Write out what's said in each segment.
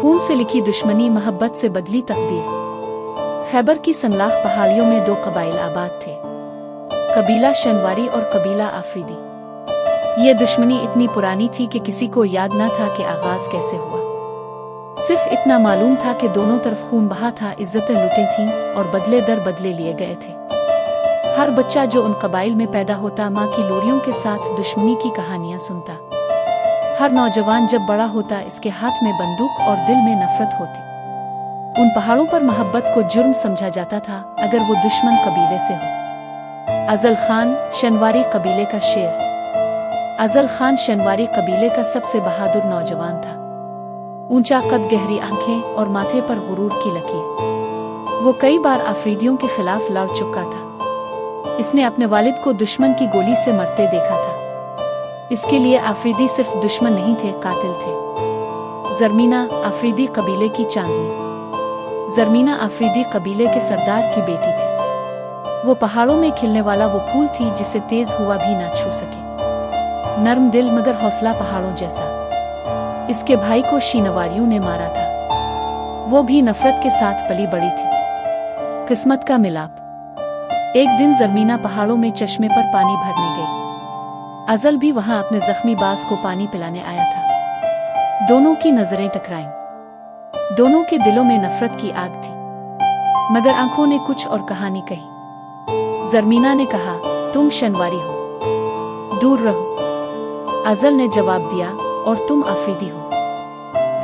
खून से लिखी दुश्मनी मोहब्बत से बदली तकदीर। खैबर की संगलाख पहाड़ियों में दो कबाइल आबाद थे, कबीला शनवारी और कबीला आफरीदी। ये दुश्मनी इतनी पुरानी थी कि किसी को याद न था कि आगाज कैसे हुआ। सिर्फ इतना मालूम था कि दोनों तरफ खून बहा था, इज्जतें लुटी थीं और बदले दर बदले लिए गए थे। हर बच्चा जो उन कबाइल में पैदा होता माँ की लोरियों के साथ दुश्मनी की कहानियां सुनता। हर नौजवान जब बड़ा होता इसके हाथ में बंदूक और दिल में नफरत होती। उन पहाड़ों पर मोहब्बत को जुर्म समझा जाता था अगर वो दुश्मन कबीले से हो। अजल खान शनवारी कबीले का शेर। अजल खान शनवारी कबीले का सबसे बहादुर नौजवान था। ऊंचा कद, गहरी आंखें और माथे पर गुरूर की लकीर। वो कई बार आफरीदियों के खिलाफ लड़ चुका था। इसने अपने वालिद को दुश्मन की गोली से मरते देखा था। इसके लिए आफरीदी सिर्फ दुश्मन नहीं थे, कातिल थे। जरमीना आफरीदी कबीले की चांदनी। जरमीना आफरीदी कबीले के सरदार की बेटी थी। वो पहाड़ों में खिलने वाला वो फूल थी जिसे तेज हुआ भी ना छू सके। नर्म दिल मगर हौसला पहाड़ों जैसा। इसके भाई को शीनवारियों ने मारा था। वो भी नफरत के साथ पली बड़ी थी। किस्मत का मिलाप। एक दिन जरमीना पहाड़ों में चश्मे पर पानी भरने गई। अजल भी वहां अपने जख्मी बाज को पानी पिलाने आया था। दोनों की नजरें टकराईं। दोनों के दिलों में नफरत की आग थी, मगर आंखों ने कुछ और कहानी कही। जरमीना ने कहा, तुम शनवारी हो, दूर रहो। अजल ने जवाब दिया, और तुम आफरीदी हो,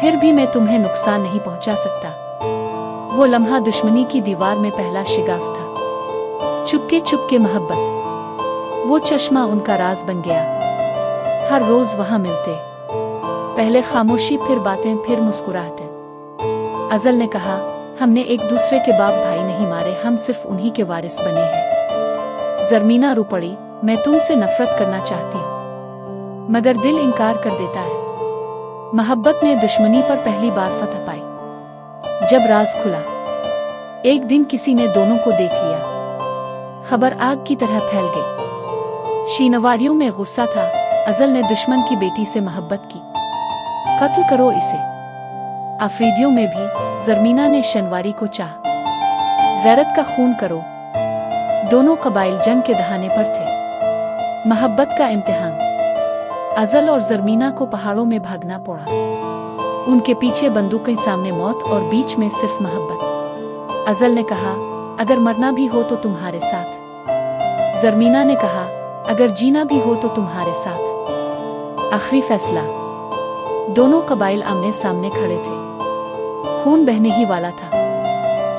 फिर भी मैं तुम्हें नुकसान नहीं पहुंचा सकता। वो लम्हा दुश्मनी की दीवार में पहला शिगाफ था। चुपके चुपके मोहब्बत। वो चश्मा उनका राज बन गया। हर रोज वहां मिलते, पहले खामोशी, फिर बातें, फिर मुस्कुराहटें। अजल ने कहा, हमने एक दूसरे के बाप भाई नहीं मारे, हम सिर्फ उन्हीं के वारिस बने हैं। जरमीना रो पड़ी, मैं तुमसे नफरत करना चाहती हूँ, मगर दिल इनकार कर देता है। मोहब्बत ने दुश्मनी पर पहली बार फतह पाई। जब राज खुला, एक दिन किसी ने दोनों को देख लिया। खबर आग की तरह फैल गई। शीनवारियों में गुस्सा था। अजल ने दुश्मन की बेटी से मोहब्बत की, कत्ल करो इसे। आफरीदियों में भी जरमीना ने शनवारी को चाहा, गैरत का खून करो। दोनों कबाइल जंग के दहाने पर थे। मोहब्बत का इम्तिहान। अजल और जरमीना को पहाड़ों में भागना पड़ा। उनके पीछे बंदूकें, सामने मौत और बीच में सिर्फ मोहब्बत। अजल ने कहा, अगर मरना भी हो तो तुम्हारे साथ। जरमीना ने कहा, अगर जीना भी हो तो तुम्हारे साथ। आखिरी फैसला। दोनों कबाइल आमने सामने खड़े थे। खून बहने ही वाला था।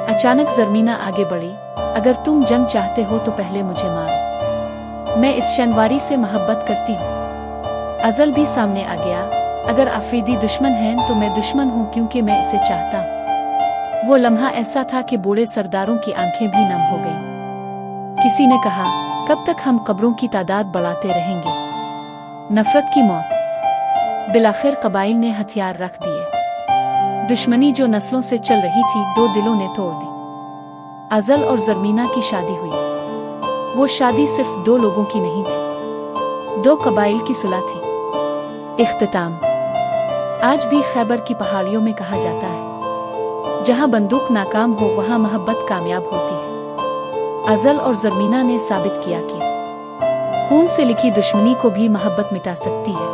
अचानक जरमीना आगे बढ़ी, अगर तुम जंग चाहते हो तो पहले मुझे मारो, मैं इस शनवारी से मोहब्बत करती हूँ। अजल भी सामने आ गया, अगर आफरीदी दुश्मन हैं तो मैं दुश्मन हूँ क्योंकि मैं इसे चाहता हूँ। वो लम्हा ऐसा था कि बूढ़े सरदारों की आंखें भी नम हो गईं। किसी ने कहा, कब तक हम कब्रों की तादाद बढ़ाते रहेंगे? नफरत की मौत। बिलाखिर कबाइल ने हथियार रख दिए। दुश्मनी जो नस्लों से चल रही थी, दो दिलों ने तोड़ दी। अजल और जरमीना की शादी हुई। वो शादी सिर्फ दो लोगों की नहीं थी, दो कबाइल की सुलह थी। इख्तिताम। आज भी खैबर की पहाड़ियों में कहा जाता है, जहां बंदूक नाकाम हो वहां मोहब्बत कामयाब होती है। अजल और जरमीना ने साबित किया कि खून से लिखी दुश्मनी को भी मोहब्बत मिटा सकती है।